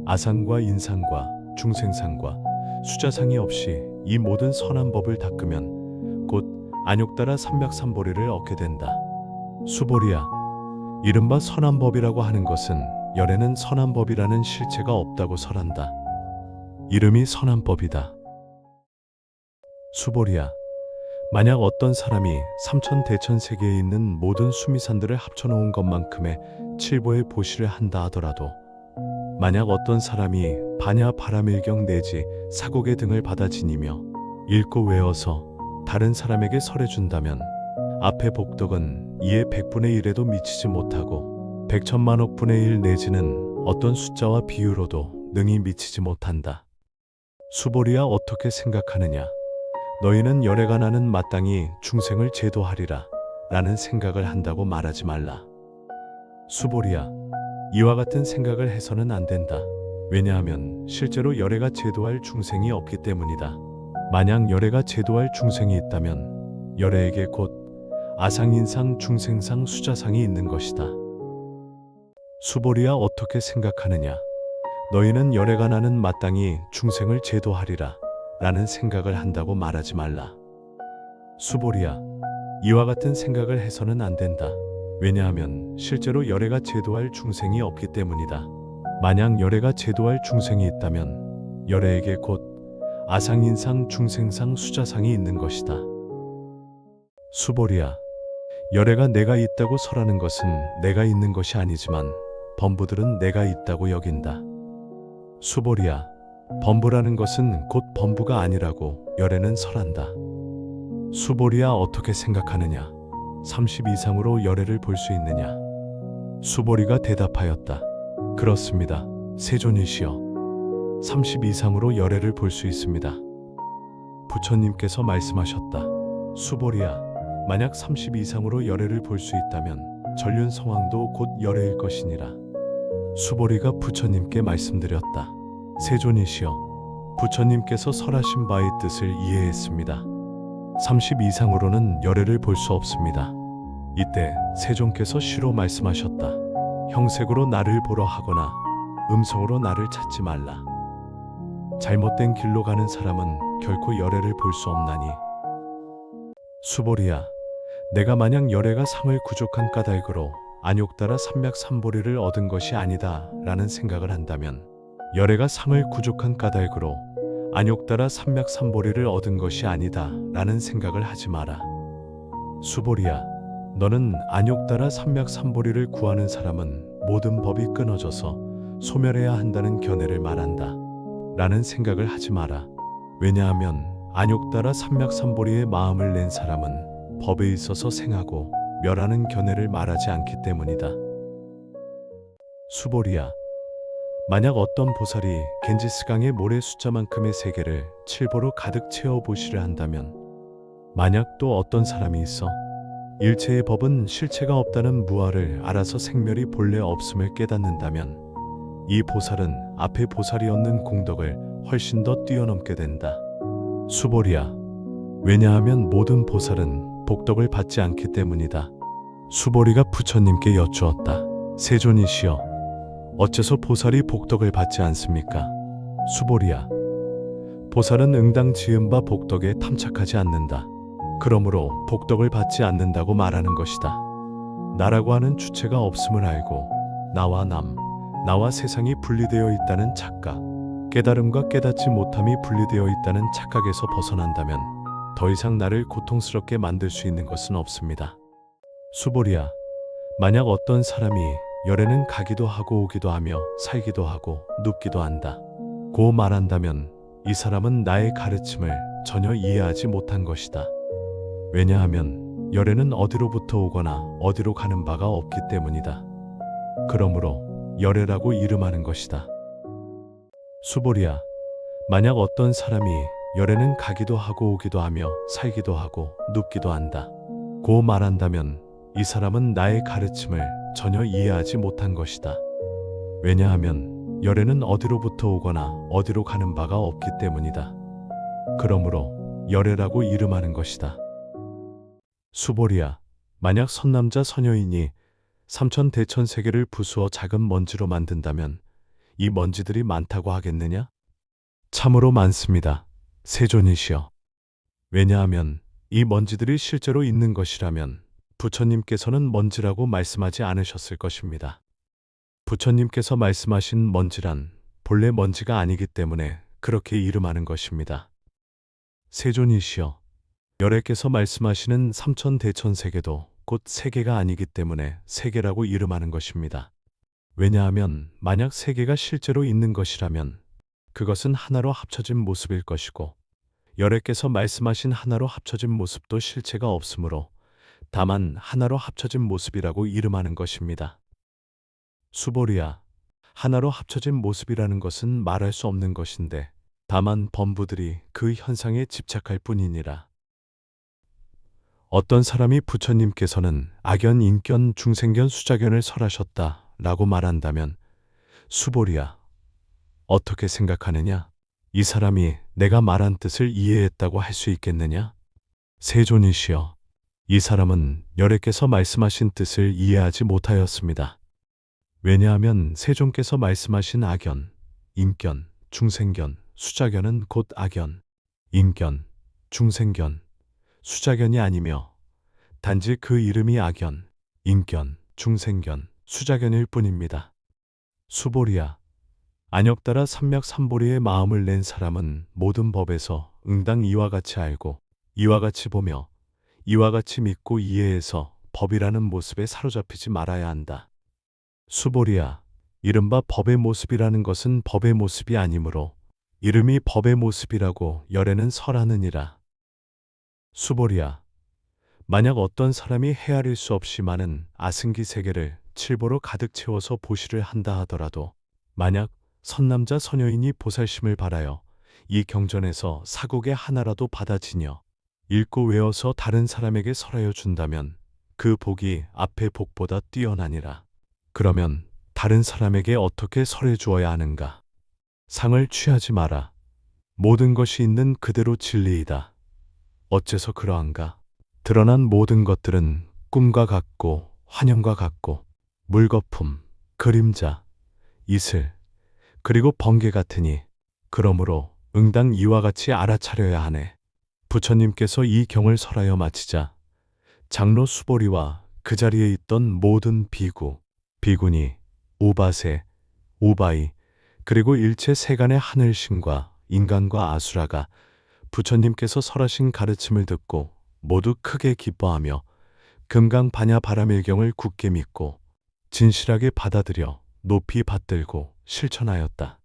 S1: 아상과 인상과 중생상과 수자상이 없이 이 모든 선한 법을 닦으면 곧 안욕따라 삼맥삼보리를 얻게 된다. 수보리야, 이른바 선한 법이라고 하는 것은 열애는 선한 법이라는 실체가 없다고 설한다. 이름이 선한 법이다. 수보리야, 만약 어떤 사람이 삼천대천세계에 있는 모든 수미산들을 합쳐놓은 것만큼의 칠보의 보시를 한다 하더라도 만약 어떤 사람이 반야 바라밀경 내지 사곡의 등을 받아 지니며 읽고 외워서 다른 사람에게 설해준다면 앞의 복덕은 이에 100분의 1에도 미치지 못하고 100천만억 분의 1 내지는 어떤 숫자와 비유로도 능히 미치지 못한다. 수보리야, 어떻게 생각하느냐? 너희는 열애가 나는 마땅히 중생을 제도하리라 라는 생각을 한다고 말하지 말라. 수보리야, 이와 같은 생각을 해서는 안 된다. 왜냐하면 실제로 열애가 제도할 중생이 없기 때문이다. 만약 열애가 제도할 중생이 있다면 열애에게 곧 아상인상, 중생상, 수자상이 있는 것이다. 수보리야, 어떻게 생각하느냐? 너희는 열애가 나는 마땅히 중생을 제도하리라 라는 생각을 한다고 말하지 말라. 수보리야, 이와 같은 생각을 해서는 안 된다. 왜냐하면 실제로 열애가 제도할 중생이 없기 때문이다. 만약 열애가 제도할 중생이 있다면 열애에게 곧 아상인상, 중생상, 수자상이 있는 것이다. 수보리야, 열애가 내가 있다고 설하는 것은 내가 있는 것이 아니지만 범부들은 내가 있다고 여긴다. 수보리야, 범부라는 것은 곧 범부가 아니라고 열애는 설한다. 수보리야, 어떻게 생각하느냐? 30 이상으로 열애를 볼 수 있느냐? 수보리가 대답하였다. 그렇습니다. 세존이시여, 30 이상으로 열애를 볼 수 있습니다. 부처님께서 말씀하셨다. 수보리야, 만약 30 이상으로 열애를 볼 수 있다면 전륜성왕도 곧 열애일 것이니라. 수보리가 부처님께 말씀드렸다. 세존이시여, 부처님께서 설하신 바의 뜻을 이해했습니다. 30 이상으로는 열애를 볼 수 없습니다. 이때 세존께서 시로 말씀하셨다. 형색으로 나를 보러 하거나 음성으로 나를 찾지 말라. 잘못된 길로 가는 사람은 결코 열애를 볼 수 없나니. 수보리야, 내가 만약 열애가 상을 구족한 까닭으로 안욕따라 삼맥삼보리를 얻은 것이 아니다 라는 생각을 한다면, 열애가 상을 구족한 까닭으로 안욕따라 삼맥삼보리를 얻은 것이 아니다 라는 생각을 하지 마라. 수보리야, 너는 안욕따라 삼맥삼보리를 구하는 사람은 모든 법이 끊어져서 소멸해야 한다는 견해를 말한다 라는 생각을 하지 마라. 왜냐하면 안욕따라 삼맥삼보리의 마음을 낸 사람은 법에 있어서 생하고 멸하는 견해를 말하지 않기 때문이다. 수보리야, 만약 어떤 보살이 겐지스강의 모래 숫자만큼의 세계를 칠보로 가득 채워보시려 한다면, 만약 또 어떤 사람이 있어 일체의 법은 실체가 없다는 무아를 알아서 생멸이 본래 없음을 깨닫는다면, 이 보살은 앞에 보살이 얻는 공덕을 훨씬 더 뛰어넘게 된다. 수보리야, 왜냐하면 모든 보살은 복덕을 받지 않기 때문이다. 수보리가 부처님께 여쭈었다. 세존이시여, 어째서 보살이 복덕을 받지 않습니까? 수보리야, 보살은 응당 지은 바 복덕에 탐착하지 않는다. 그러므로 복덕을 받지 않는다고 말하는 것이다. 나라고 하는 주체가 없음을 알고 나와 남, 나와 세상이 분리되어 있다는 착각, 깨달음과 깨닫지 못함이 분리되어 있다는 착각에서 벗어난다면 더 이상 나를 고통스럽게 만들 수 있는 것은 없습니다. 수보리야, 만약 어떤 사람이 열에는 가기도 하고 오기도 하며 살기도 하고 눕기도 한다 고 말한다면, 이 사람은 나의 가르침을 전혀 이해하지 못한 것이다. 왜냐하면 열에는 어디로부터 오거나 어디로 가는 바가 없기 때문이다. 그러므로 열애라고 이름하는 것이다. 수보리야, 만약 어떤 사람이 열에는 가기도 하고 오기도 하며 살기도 하고 눕기도 한다 고 말한다면, 이 사람은 나의 가르침을 전혀 이해하지 못한 것이다. 왜냐하면 열에는 어디로부터 오거나 어디로 가는 바가 없기 때문이다. 그러므로 열애라고 이름하는 것이다. 수보리야, 만약 선남자 선여인이 삼천대천세계를 부수어 작은 먼지로 만든다면 이 먼지들이 많다고 하겠느냐? 참으로 많습니다. 세존이시여. 왜냐하면 이 먼지들이 실제로 있는 것이라면 부처님께서는 먼지라고 말씀하지 않으셨을 것입니다. 부처님께서 말씀하신 먼지란 본래 먼지가 아니기 때문에 그렇게 이름하는 것입니다. 세존이시여, 열애께서 말씀하시는 삼천대천세계도 곧 세계가 아니기 때문에 세계라고 이름하는 것입니다. 왜냐하면 만약 세계가 실제로 있는 것이라면 그것은 하나로 합쳐진 모습일 것이고, 열애께서 말씀하신 하나로 합쳐진 모습도 실체가 없으므로 다만 하나로 합쳐진 모습이라고 이름하는 것입니다. 수보리야, 하나로 합쳐진 모습이라는 것은 말할 수 없는 것인데 다만 범부들이 그 현상에 집착할 뿐이니라. 어떤 사람이 부처님께서는 악견, 인견, 중생견, 수자견을 설하셨다 라고 말한다면, 수보리야, 어떻게 생각하느냐? 이 사람이 내가 말한 뜻을 이해했다고 할 수 있겠느냐? 세존이시여, 이 사람은 열애께서 말씀하신 뜻을 이해하지 못하였습니다. 왜냐하면 세존께서 말씀하신 악견, 인견, 중생견, 수자견은 곧 악견, 인견, 중생견, 수자견이 아니며 단지 그 이름이 악견, 인견, 중생견, 수자견일 뿐입니다. 수보리야, 안욕따라 삼맥삼보리의 마음을 낸 사람은 모든 법에서 응당 이와 같이 알고 이와 같이 보며 이와 같이 믿고 이해해서 법이라는 모습에 사로잡히지 말아야 한다. 수보리야, 이른바 법의 모습이라는 것은 법의 모습이 아니므로 이름이 법의 모습이라고 열애는 설하느니라. 수보리야, 만약 어떤 사람이 헤아릴 수 없이 많은 아승기 세계를 칠보로 가득 채워서 보시를 한다 하더라도, 만약 선남자 선여인이 보살심을 바라여 이 경전에서 사국의 하나라도 받아지녀 읽고 외워서 다른 사람에게 설하여 준다면 그 복이 앞의 복보다 뛰어나니라. 그러면 다른 사람에게 어떻게 설해 주어야 하는가? 상을 취하지 마라. 모든 것이 있는 그대로 진리이다. 어째서 그러한가? 드러난 모든 것들은 꿈과 같고 환영과 같고 물거품, 그림자, 이슬, 그리고 번개 같으니 그러므로 응당 이와 같이 알아차려야 하네. 부처님께서 이 경을 설하여 마치자 장로 수보리와 그 자리에 있던 모든 비구, 비구니, 우바세, 우바이, 그리고 일체 세간의 하늘신과 인간과 아수라가 부처님께서 설하신 가르침을 듣고 모두 크게 기뻐하며 금강 반야 바라밀경을 굳게 믿고 진실하게 받아들여 높이 받들고 실천하였다.